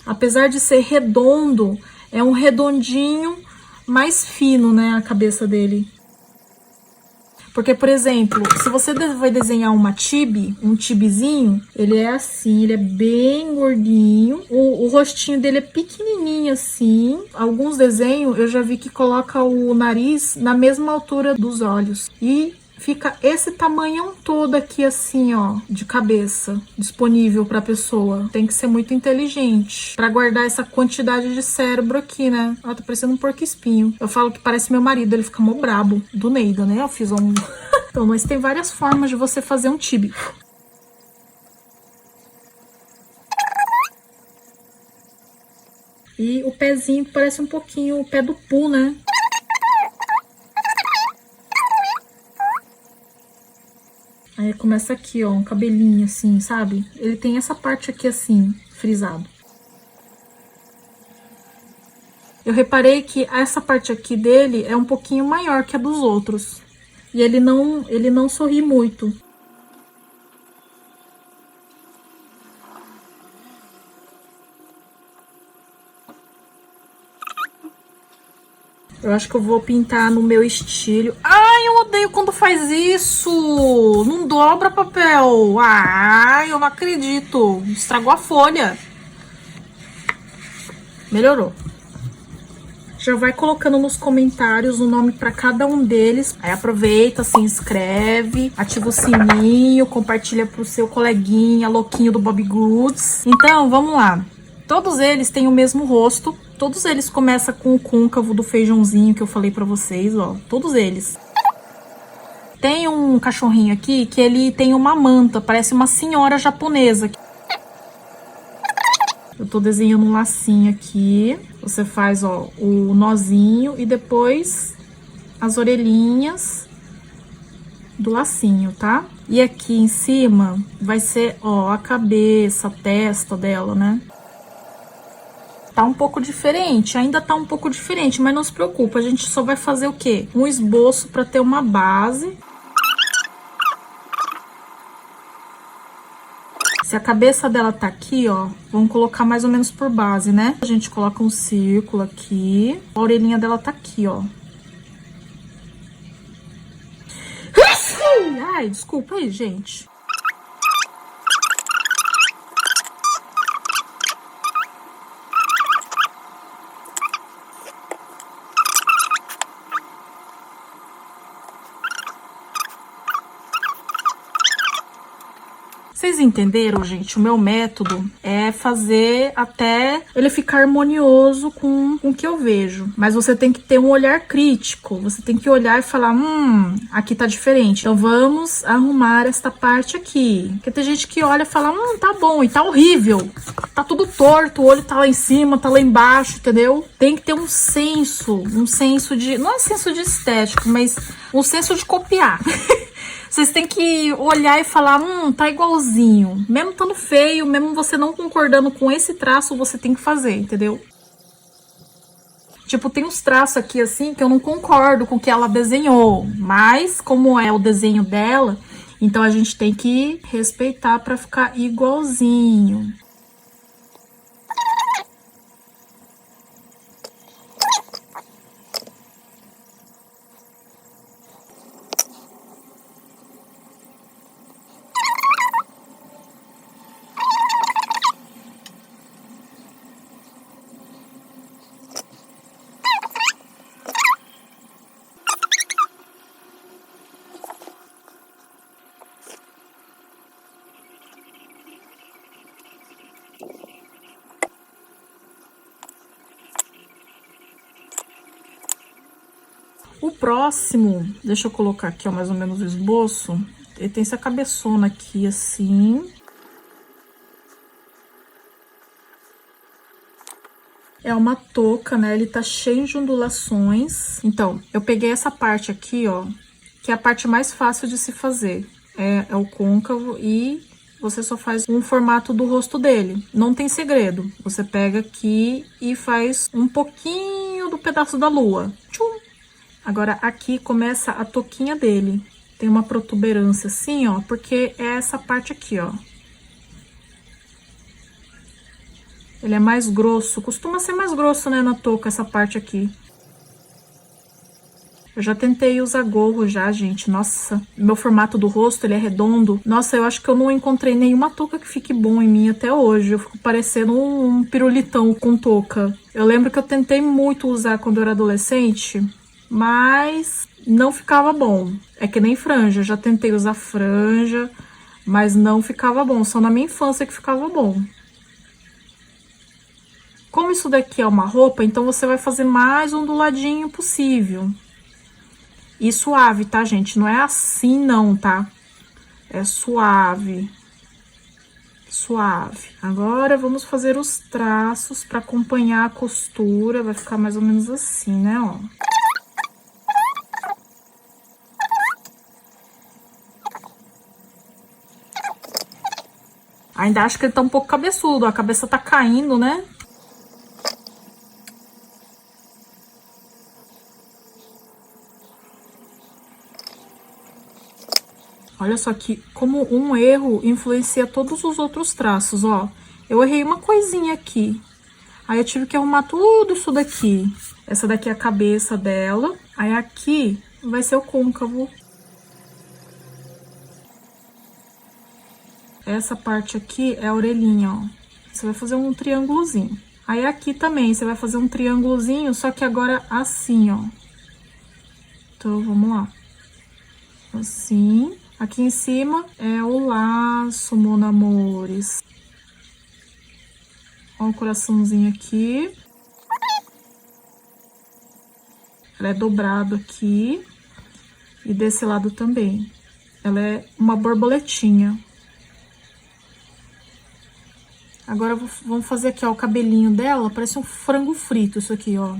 Speaker 1: Apesar de ser redondo, é um redondinho mais fino, né, a cabeça dele. Porque, por exemplo, se você vai desenhar uma tibi, um tibizinho, ele é assim, ele é bem gordinho. O rostinho dele é pequenininho assim. Alguns desenhos eu já vi que coloca o nariz na mesma altura dos olhos. E fica esse tamanhão todo aqui assim, ó, de cabeça, disponível pra pessoa. Tem que ser muito inteligente pra guardar essa quantidade de cérebro aqui, né? Ó, tá parecendo um porco-espinho. Eu falo que parece meu marido, ele fica mó brabo. Do Neida, né? Eu fiz um... Então, mas tem várias formas de você fazer um tibi. E o pezinho parece um pouquinho o pé do Pooh, né? Aí começa aqui, ó, um cabelinho assim, sabe? Ele tem essa parte aqui assim, frisado. Eu reparei que essa parte aqui dele é um pouquinho maior que a dos outros. E ele não sorri muito. Eu acho que eu vou pintar no meu estilo. Ai, eu odeio quando faz isso! Não dobra papel! Ai, eu não acredito! Estragou a folha. Melhorou. Já vai colocando nos comentários o nome para cada um deles. Aí aproveita, se inscreve, ativa o sininho, compartilha pro seu coleguinha louquinho do Bobbie Goods. Então, vamos lá. Todos eles têm o mesmo rosto. Todos eles começam com o côncavo do feijãozinho que eu falei pra vocês, ó. Todos eles. Tem um cachorrinho aqui que ele tem uma manta, parece uma senhora japonesa. Eu tô desenhando um lacinho aqui. Você faz, ó, o nozinho e depois as orelhinhas do lacinho, tá? E aqui em cima vai ser, ó, a cabeça, a testa dela, né? Tá um pouco diferente, ainda tá um pouco diferente, mas não se preocupa, a gente só vai fazer o quê? Um esboço pra ter uma base. Se a cabeça dela tá aqui, ó, vamos colocar mais ou menos por base, né? A gente coloca um círculo aqui. A orelhinha dela tá aqui, ó. Ai, desculpa aí, gente. Vocês entenderam, gente? O meu método é fazer até ele ficar harmonioso com o que eu vejo. Mas você tem que ter um olhar crítico. Você tem que olhar e falar, aqui tá diferente. Então vamos arrumar esta parte aqui. Porque tem gente que olha e fala, tá bom, e tá horrível. Tá tudo torto, o olho tá lá em cima, tá lá embaixo, entendeu? Tem que ter um senso de... Não é senso de estético, mas um senso de copiar. Vocês têm que olhar e falar, tá igualzinho. Mesmo estando feio, mesmo você não concordando com esse traço, você tem que fazer, entendeu? Tipo, tem uns traços aqui, assim, que eu não concordo com o que ela desenhou. Mas, como é o desenho dela, então a gente tem que respeitar pra ficar igualzinho. O próximo, deixa eu colocar aqui, ó, mais ou menos o esboço. Ele tem essa cabeçona aqui, assim. É uma touca, né? Ele tá cheio de ondulações. Então, eu peguei essa parte aqui, ó, que é a parte mais fácil de se fazer. É o côncavo e você só faz um formato do rosto dele. Não tem segredo. Você pega aqui e faz um pouquinho do pedaço da lua. Tchum! Agora, aqui começa a touquinha dele. Tem uma protuberância assim, ó, porque é essa parte aqui, ó. Ele é mais grosso. Costuma ser mais grosso, né, na touca, essa parte aqui. Eu já tentei usar gorro já, gente. Nossa, meu formato do rosto, ele é redondo. Nossa, eu acho que eu não encontrei nenhuma touca que fique bom em mim até hoje. Eu fico parecendo um pirulitão com touca. Eu lembro que eu tentei muito usar quando eu era adolescente, mas não ficava bom. É que nem franja, eu já tentei usar franja, mas não ficava bom. Só na minha infância que ficava bom. Como isso daqui é uma roupa, então você vai fazer mais onduladinho possível. E suave, tá, gente? Não é assim não, tá? É suave. Suave. Agora vamos fazer os traços para acompanhar a costura. Vai ficar mais ou menos assim, né, ó. Ainda acho que ele tá um pouco cabeçudo, a cabeça tá caindo, né? Olha só que como um erro influencia todos os outros traços, ó. Eu errei uma coisinha aqui. Aí eu tive que arrumar tudo isso daqui. Essa daqui é a cabeça dela. Aí aqui vai ser o côncavo. Essa parte aqui é a orelhinha, ó. Você vai fazer um triângulozinho. Aí aqui também você vai fazer um triângulozinho, só que agora assim, ó. Então, vamos lá. Assim. Aqui em cima é o laço, mon amores. Ó o coraçãozinho aqui. Ela é dobrado aqui. E desse lado também. Ela é uma borboletinha. Agora, vamos fazer aqui, ó, o cabelinho dela. Parece um frango frito isso aqui, ó.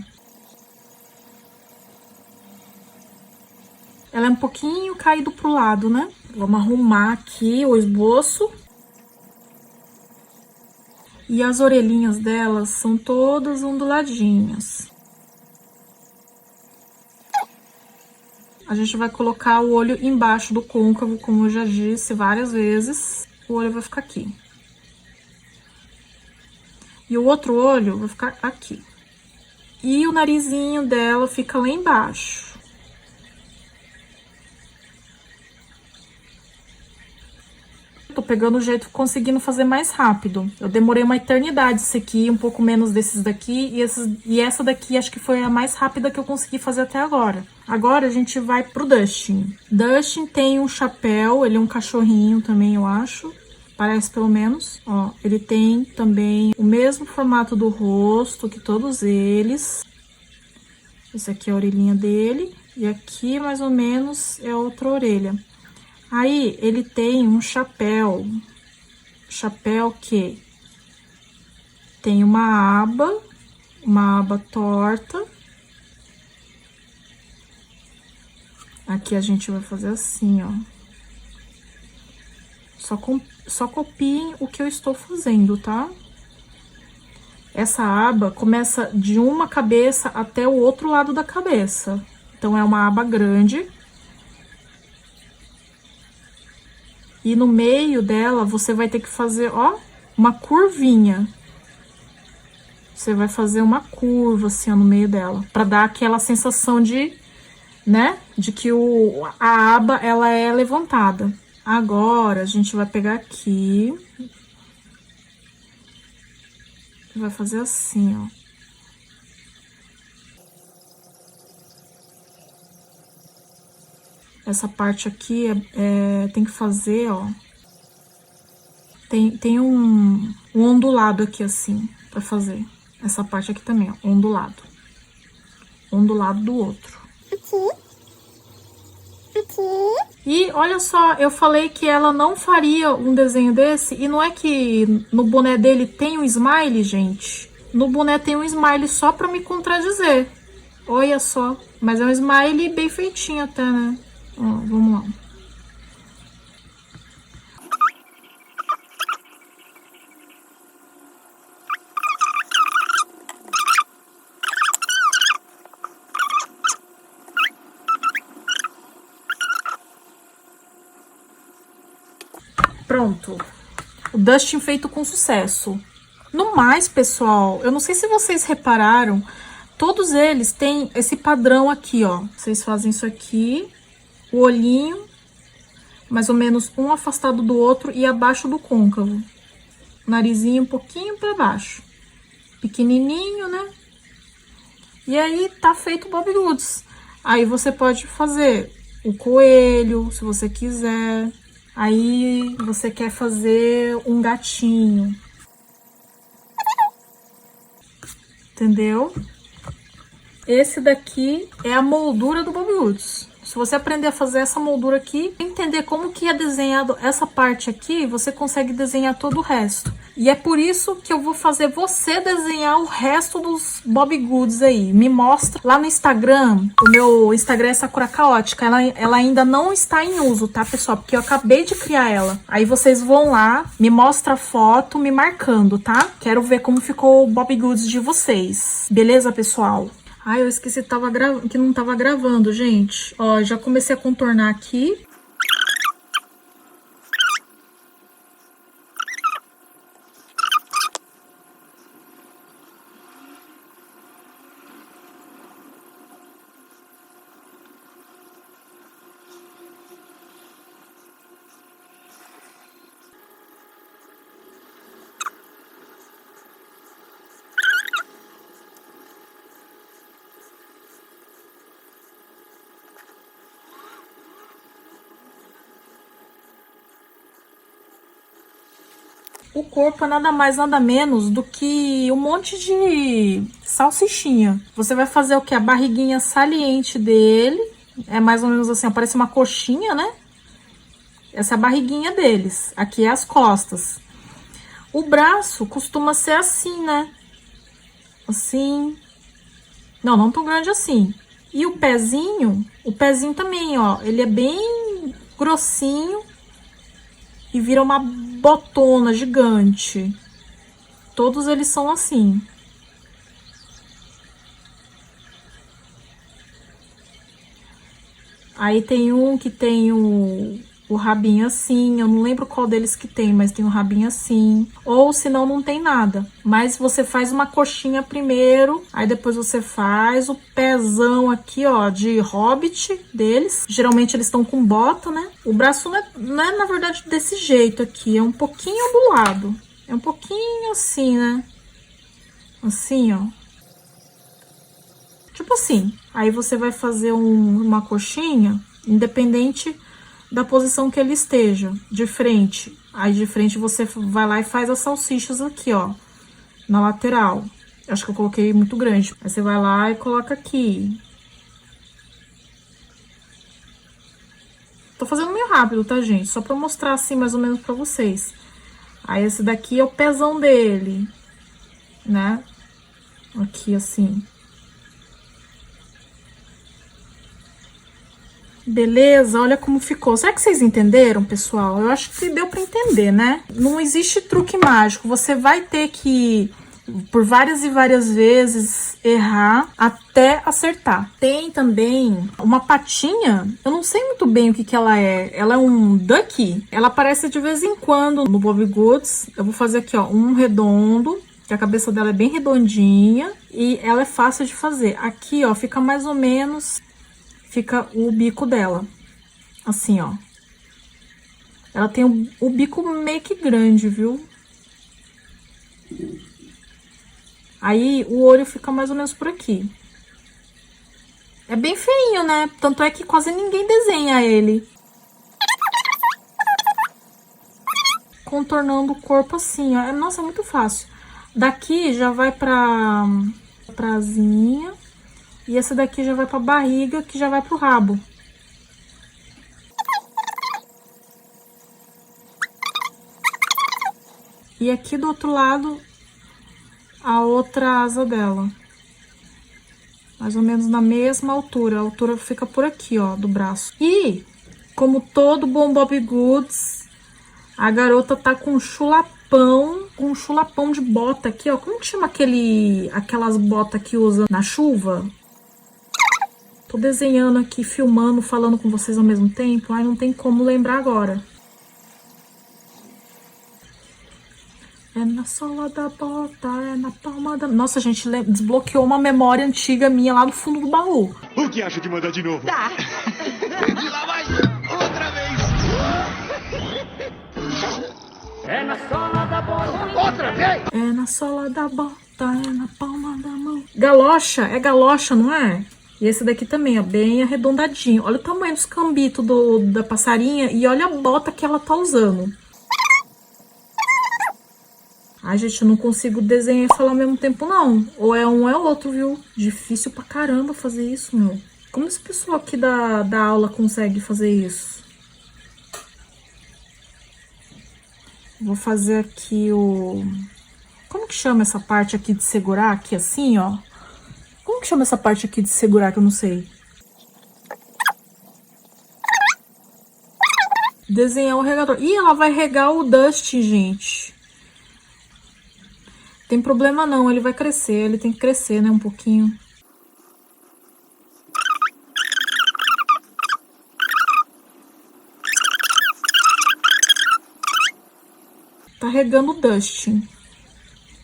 Speaker 1: Ela é um pouquinho caído pro lado, né? Vamos arrumar aqui o esboço. E as orelhinhas delas são todas onduladinhas. A gente vai colocar o olho embaixo do côncavo, como eu já disse várias vezes. O olho vai ficar aqui. E o outro olho vai ficar aqui. E o narizinho dela fica lá embaixo. tô pegando o jeito, conseguindo fazer mais rápido. Eu demorei uma eternidade isso aqui, um pouco menos desses daqui, e essa daqui acho que foi a mais rápida que eu consegui fazer até agora. Agora a gente vai pro Dustin. Dustin tem um chapéu, ele é um cachorrinho também, eu acho. Parece pelo menos. Ó, ele tem também o mesmo formato do rosto que todos eles. Esse aqui é a orelhinha dele. E aqui, mais ou menos, é outra orelha. Aí, ele tem um chapéu. Chapéu que tem uma aba torta. Aqui a gente vai fazer assim, ó. Só copiem o que eu estou fazendo, tá? Essa aba começa de uma cabeça até o outro lado da cabeça. Então, é uma aba grande. E no meio dela, você vai ter que fazer, ó, uma curvinha. Você vai fazer uma curva, assim, ó, no meio dela. Pra dar aquela sensação de, né, de que a aba, ela é levantada. Agora, a gente vai pegar aqui. E vai fazer assim, ó. Essa parte aqui tem que fazer, ó. Tem um ondulado aqui, assim, pra fazer. Essa parte aqui também, ó, ondulado. Um do lado do outro. Aqui. E olha só, eu falei que ela não faria um desenho desse, e não é que no boné dele tem um smile, gente. No boné tem um smile só pra me contradizer. Olha só, mas é um smile bem feitinho até, né? Ó, vamos lá. Pronto. O Dustin feito com sucesso. No mais, pessoal, eu não sei se vocês repararam, todos eles têm esse padrão aqui, ó. Vocês fazem isso aqui, o olhinho, mais ou menos um afastado do outro e abaixo do côncavo. Narizinho um pouquinho para baixo. Pequenininho, né? E aí tá feito o Bobbie Goods. Aí você pode fazer o coelho, se você quiser. Aí você quer fazer um gatinho. Entendeu? Esse daqui é a moldura do Bobbie Goods. Se você aprender a fazer essa moldura aqui, entender como que é desenhado essa parte aqui, você consegue desenhar todo o resto. E é por isso que eu vou fazer você desenhar o resto dos Bobbie Goods aí. Me mostra lá no Instagram. O meu Instagram é Sakura Caótica. Ela ainda não está em uso, tá, pessoal? Porque eu acabei de criar ela. Aí vocês vão lá, me mostra a foto, me marcando, tá? Quero ver como ficou o Bobbie Goods de vocês. Beleza, pessoal? Ai, eu esqueci que não tava gravando, gente. Ó, já comecei a contornar aqui. O corpo é nada mais, nada menos do que um monte de salsichinha. Você vai fazer o que? A barriguinha saliente dele. É mais ou menos assim, ó, parece uma coxinha, né? Essa é a barriguinha deles. Aqui é as costas. O braço costuma ser assim, né? Assim. Não tão grande assim. E o pezinho também, ó. Ele é bem grossinho. E vira uma botona gigante. Todos eles são assim. Aí tem um que tem o rabinho assim. Eu não lembro qual deles que tem, mas tem um rabinho assim. Ou senão não tem nada. Mas você faz uma coxinha primeiro, aí depois você faz o pezão aqui, ó, de hobbit deles. Geralmente eles estão com bota, né? O braço não é na verdade desse jeito aqui, é um pouquinho do lado. É um pouquinho assim, né? Assim, ó. Tipo assim. Aí você vai fazer uma coxinha, independente da posição que ele esteja, de frente. Aí de frente você vai lá e faz as salsichas aqui, ó, na lateral. Acho que eu coloquei muito grande. Aí você vai lá e coloca aqui. Tô fazendo meio rápido, tá, gente? Só pra mostrar assim mais ou menos pra vocês. Aí esse daqui é o pezão dele, né? Aqui assim. Beleza, olha como ficou. Será que vocês entenderam, pessoal? Eu acho que deu pra entender, né? Não existe truque mágico. Você vai ter que, por várias e várias vezes, errar até acertar. Tem também uma patinha, eu não sei muito bem o que ela é. Ela é um ducky. Ela aparece de vez em quando no Bobbie Goods. Eu vou fazer aqui, ó, um redondo, que a cabeça dela é bem redondinha e ela é fácil de fazer. Aqui, ó, fica mais ou menos... Fica o bico dela, assim, ó. Ela tem o bico meio que grande, viu? Aí, o olho fica mais ou menos por aqui. É bem feinho, né? Tanto é que quase ninguém desenha ele. Contornando o corpo assim, ó. Nossa, é muito fácil. Daqui já vai pra asinha. E essa daqui já vai pra barriga, que já vai pro rabo. E aqui do outro lado, a outra asa dela. Mais ou menos na mesma altura. A altura fica por aqui, ó, do braço. E, como todo bom Bobbie Goods, a garota tá com um chulapão de bota aqui, ó. Como que chama aquelas botas que usa na chuva? Tô desenhando aqui, filmando, falando com vocês ao mesmo tempo. Ai, não tem como lembrar agora. É na sola da bota, é na palma da... Nossa, gente, desbloqueou uma memória antiga minha lá no fundo do baú.
Speaker 4: O que acha de mandar de novo?
Speaker 5: Tá.
Speaker 4: De lá vai outra vez.
Speaker 5: É na sola da bota.
Speaker 4: Outra vez.
Speaker 1: É na sola da bota, é na palma da mão. Galocha, é galocha, não é? E esse daqui também, ó, bem arredondadinho. Olha o tamanho dos cambitos da passarinha e olha a bota que ela tá usando. Ai, gente, eu não consigo desenhar e falar ao mesmo tempo, não. Ou é um ou é outro, viu? Difícil pra caramba fazer isso, meu. Como esse pessoal aqui da aula consegue fazer isso? Vou fazer aqui o... Como que chama essa parte aqui de segurar? Aqui assim, ó. Como que chama essa parte aqui de segurar que eu não sei? Desenhar o regador. Ih, ela vai regar o Dustin, gente. Tem problema não, ele vai crescer. Ele tem que crescer, né, um pouquinho. Tá regando o Dustin.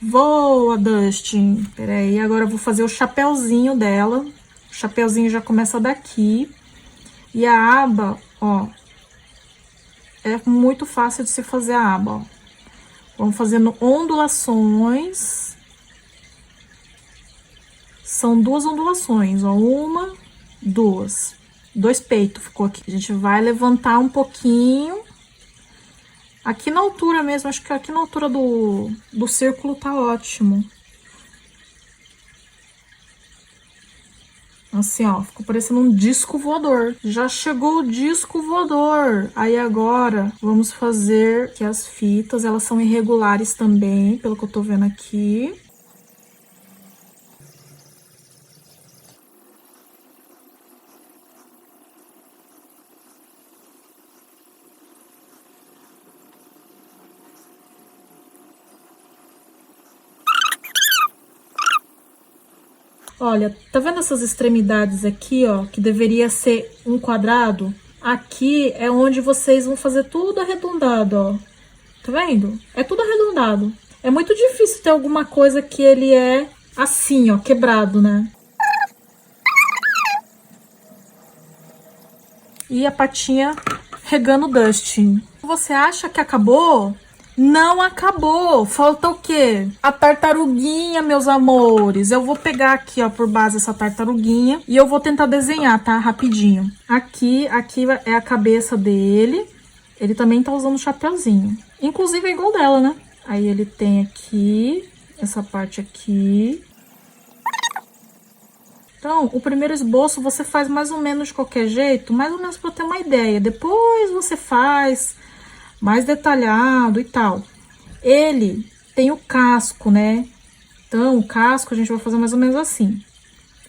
Speaker 1: Voa, Dustin. Peraí, agora eu vou fazer o chapéuzinho dela. O chapéuzinho já começa daqui. E a aba, ó. É muito fácil de se fazer a aba, ó. Vamos fazendo ondulações. São 2 ondulações, ó. 1, 2. 2 peitos ficou aqui. A gente vai levantar um pouquinho. Aqui na altura mesmo, acho que aqui na altura do círculo tá ótimo. Assim, ó, ficou parecendo um disco voador. Já chegou o disco voador. Aí agora, vamos fazer que as fitas, elas são irregulares também, pelo que eu tô vendo aqui. Olha, tá vendo essas extremidades aqui, ó, que deveria ser um quadrado? Aqui é onde vocês vão fazer tudo arredondado, ó. Tá vendo? É tudo arredondado. É muito difícil ter alguma coisa que ele é assim, ó, quebrado, né? E a patinha regando o dusting. Você acha que acabou? Não acabou. Falta o quê? A tartaruguinha, meus amores. Eu vou pegar aqui, ó, por base essa tartaruguinha e eu vou tentar desenhar, tá? Rapidinho. Aqui é a cabeça dele. Ele também tá usando o chapeuzinho. Inclusive é igual dela, né? Aí ele tem aqui, essa parte aqui. Então, o primeiro esboço você faz mais ou menos de qualquer jeito, mais ou menos para ter uma ideia. Depois você faz mais detalhado e tal. Ele tem o casco, né? Então, o casco a gente vai fazer mais ou menos assim.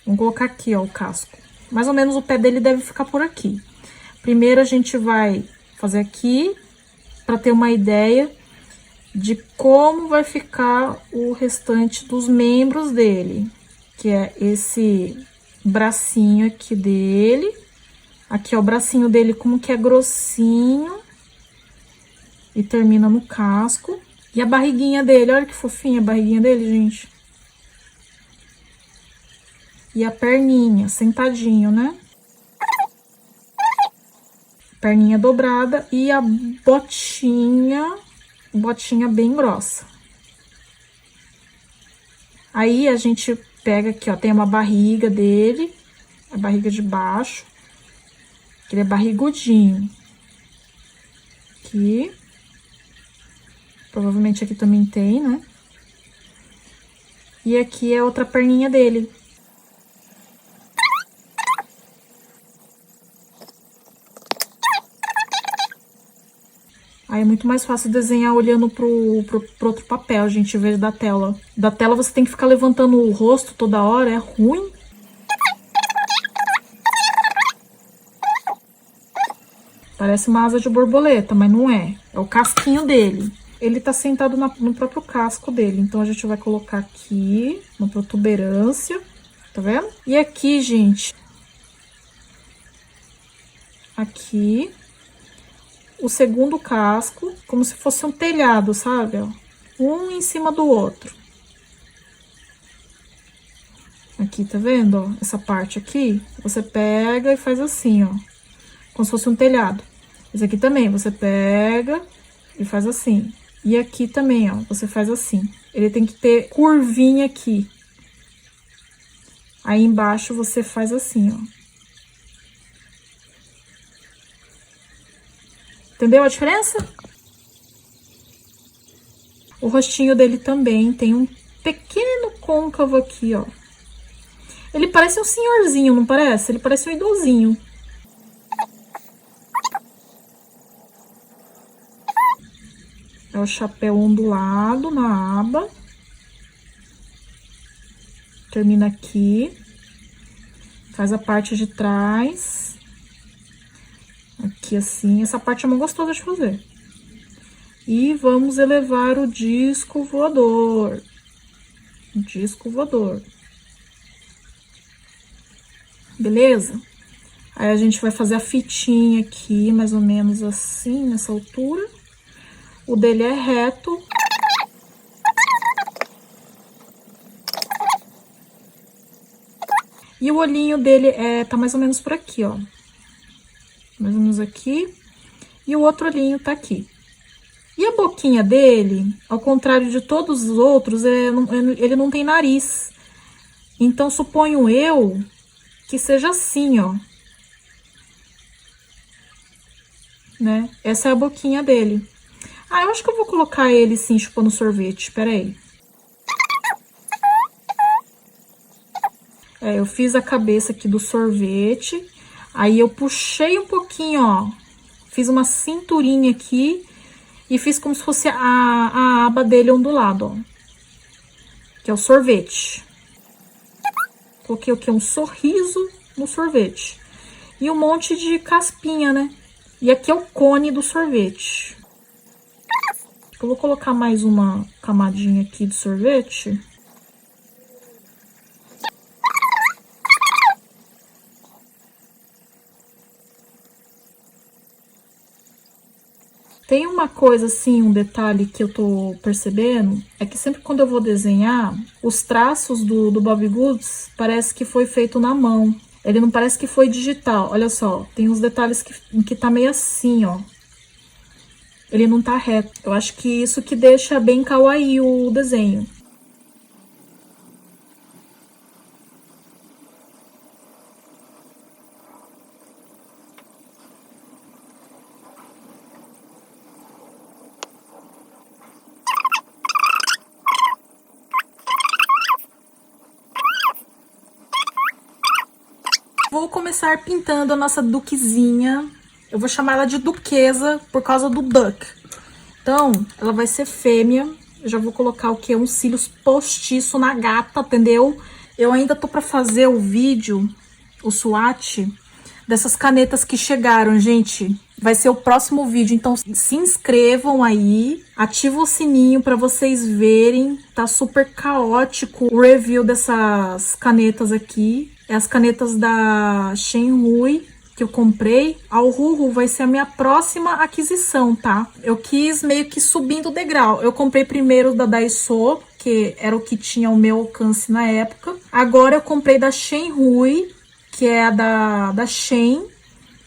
Speaker 1: Vamos colocar aqui, ó, o casco. Mais ou menos o pé dele deve ficar por aqui. Primeiro a gente vai fazer aqui, para ter uma ideia de como vai ficar o restante dos membros dele. Que é esse bracinho aqui dele. Aqui, ó, o bracinho dele como que é grossinho. E termina no casco. E a barriguinha dele, olha que fofinha a barriguinha dele, gente. E a perninha, sentadinho, né? Perninha dobrada e a botinha bem grossa. Aí a gente pega aqui, ó, tem uma barriga dele, a barriga de baixo, ele é barrigudinho. Aqui. Provavelmente aqui também tem, né? E aqui é outra perninha dele. Aí é muito mais fácil desenhar olhando pro outro papel, gente, em vez da tela. Da tela você tem que ficar levantando o rosto toda hora, é ruim. Parece uma asa de borboleta, mas não é. É o casquinho dele. Ele tá sentado no próprio casco dele. Então, a gente vai colocar aqui, uma protuberância. Tá vendo? E aqui, gente. Aqui. O segundo casco, como se fosse um telhado, sabe? Ó, um em cima do outro. Aqui, tá vendo? Ó, essa parte aqui, você pega e faz assim, ó. Como se fosse um telhado. Esse aqui também, você pega e faz assim. E aqui também, ó, você faz assim. Ele tem que ter curvinha aqui. Aí embaixo você faz assim, ó. Entendeu a diferença? O rostinho dele também tem um pequeno côncavo aqui, ó. Ele parece um senhorzinho, não parece? Ele parece um idosinho. É o chapéu ondulado na aba. Termina aqui. Faz a parte de trás. Aqui assim, essa parte é muito gostosa de fazer. E vamos elevar o disco voador. O disco voador. Beleza? Aí a gente vai fazer a fitinha aqui, mais ou menos assim, nessa altura. O dele é reto. E o olhinho dele tá mais ou menos por aqui, ó. Mais ou menos aqui. E o outro olhinho tá aqui. E a boquinha dele, ao contrário de todos os outros, ele não tem nariz. Então, suponho eu que seja assim, ó. Né? Essa é a boquinha dele. Ah, eu acho que eu vou colocar ele, sim, chupando sorvete. Espera aí. Eu fiz a cabeça aqui do sorvete. Aí, eu puxei um pouquinho, ó. Fiz uma cinturinha aqui. E fiz como se fosse a aba dele ondulado, ó. Que é o sorvete. Coloquei o quê? Um sorriso no sorvete. E um monte de caspinha, né? E aqui é o cone do sorvete. Eu vou colocar mais uma camadinha aqui de sorvete. Tem uma coisa assim, um detalhe que eu tô percebendo, é que sempre quando eu vou desenhar, os traços do Bobbie Goods parece que foi feito na mão. Ele não parece que foi digital. Olha só, tem uns detalhes que tá meio assim, ó. Ele não tá reto. Eu acho que isso que deixa bem kawaii o desenho. Vou começar pintando a nossa duquezinha. Eu vou chamar ela de duquesa por causa do duck. Então, ela vai ser fêmea. Eu já vou colocar o quê? Uns cílios postiço na gata, entendeu? Eu ainda tô pra fazer o vídeo, o swatch, dessas canetas que chegaram, gente. Vai ser o próximo vídeo, então se inscrevam aí. Ativa o sininho pra vocês verem. Tá super caótico o review dessas canetas aqui. É as canetas da Shenhui que eu comprei. A Uhuhu vai ser a minha próxima aquisição, tá? Eu quis meio que subindo o degrau. Eu comprei primeiro da Daiso, que era o que tinha ao meu alcance na época. Agora eu comprei da Shenhui, que é a da Shen.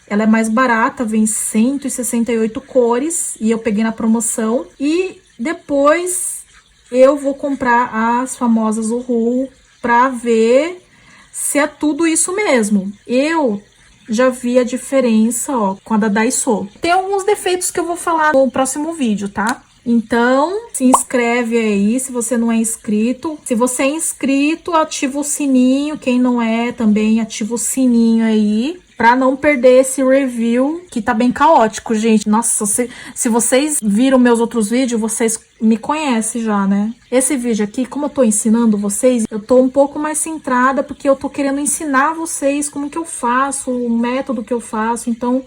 Speaker 1: Ela é mais barata, vem 168 cores e eu peguei na promoção. E depois eu vou comprar as famosas Uhuhu pra ver se é tudo isso mesmo. Eu já vi a diferença, ó, com a da Daiso. Tem alguns defeitos que eu vou falar no próximo vídeo, tá? Então, se inscreve aí se você não é inscrito. Se você é inscrito, ativa o sininho. Quem não é, também ativa o sininho aí, pra não perder esse review, que tá bem caótico, gente. Nossa, se vocês viram meus outros vídeos, vocês me conhecem já, né? Esse vídeo aqui, como eu tô ensinando vocês, eu tô um pouco mais centrada, porque eu tô querendo ensinar vocês como que eu faço, o método que eu faço. Então,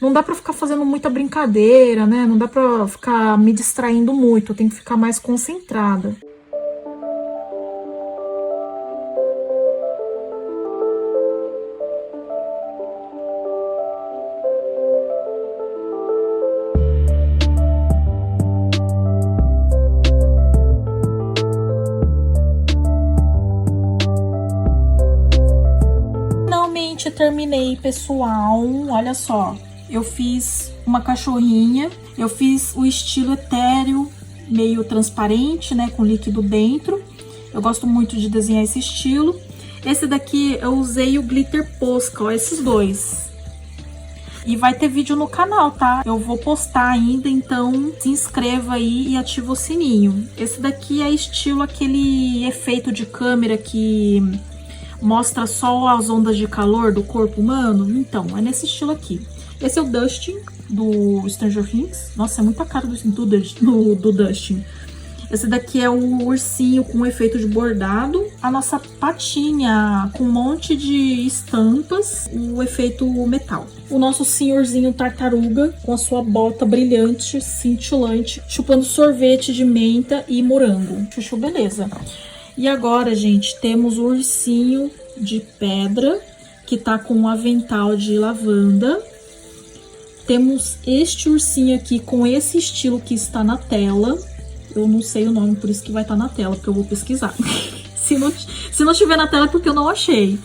Speaker 1: não dá pra ficar fazendo muita brincadeira, né? Não dá pra ficar me distraindo muito, eu tenho que ficar mais concentrada. Terminei, pessoal. Olha só, eu fiz uma cachorrinha, eu fiz o estilo etéreo, meio transparente, né, com líquido dentro. Eu gosto muito de desenhar esse estilo. Esse daqui eu usei o glitter Posca, ó, esses dois. E vai ter vídeo no canal, tá? Eu vou postar ainda, então se inscreva aí e ativa o sininho. Esse daqui é estilo aquele efeito de câmera que mostra só as ondas de calor do corpo humano. Então, é nesse estilo aqui. Esse é o Dustin, do Stranger Things. Nossa, é muita cara do Dustin. Esse daqui é o ursinho com efeito de bordado. A nossa patinha com um monte de estampas, o efeito metal. O nosso senhorzinho tartaruga com a sua bota brilhante, cintilante, chupando sorvete de menta e morango. Chuchu, beleza. E agora, gente, temos o ursinho de pedra, que tá com um avental de lavanda. Temos este ursinho aqui com esse estilo que está na tela. Eu não sei o nome, por isso que vai estar na tela, porque eu vou pesquisar. se não tiver na tela é porque eu não achei.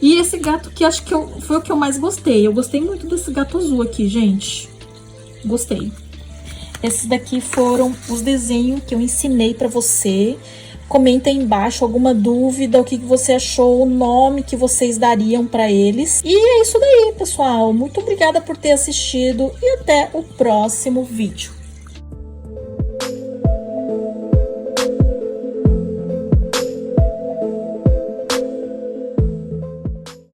Speaker 1: E esse gato que acho que foi o que eu mais gostei. Eu gostei muito desse gato azul aqui, gente. Gostei. Esses daqui foram os desenhos que eu ensinei pra você. Comenta aí embaixo alguma dúvida, o que você achou, o nome que vocês dariam para eles. E é isso daí, pessoal. Muito obrigada por ter assistido e até o próximo vídeo.